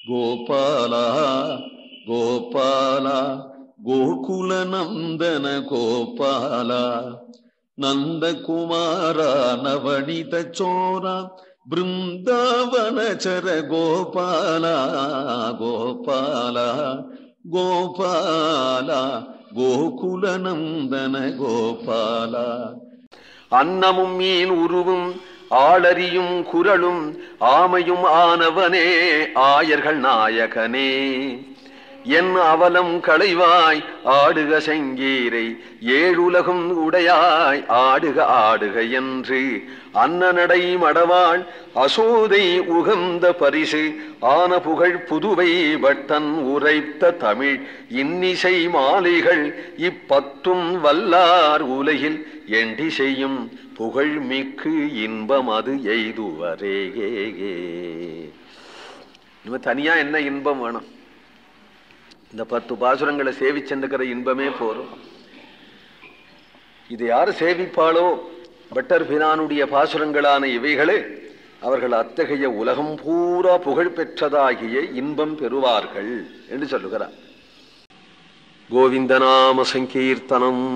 கோபாலா கோபாலா கோகுல நந்தன கோபாலா நந்தகுமாரா நவனித சோரா பிருந்தாவனச்சர கோபாலா கோபாலா கோபாலா கோகுல நந்தன கோபாலா. அன்னமும் மீன் உருவும் ஆளறியும் குரலும் ஆமையும் ஆனவனே ஆயர்கள் நாயகனே என் அவலம் களைவாய் ஆடுக செங்கீரை ஏழுலகும் உடையாய் ஆடுக ஆடுக என்று அன்னநடை மடவாள் அசோதை உகந்த பரிசு ஆன புகழ் புதுவை வட்டன் உரைத்த தமிழ் இன்னிசை மாலைகள் இப்பத்தும் வல்லார் உலகில் எண்டி செய்யும் புகழ் மிக்கு இன்பம் அது எய்துவரே. இவன் தனியா என்ன இன்பம் வேணும்? இந்த 10 பாசுரங்களை சேவிச்சென்றுக்கிற இன்பமே போரும். இது யாரு சேவிப்பாளோ பட்டர் பிரானுடைய பாசுரங்களான இவைகளே அவர்கள் அத்தகைய உலகம் பூரா புகழ் பெற்றதாகிய இன்பம் பெறுவார்கள் என்று சொல்லுகிறார். கோவிந்த நாம சங்கீர்த்தனம்.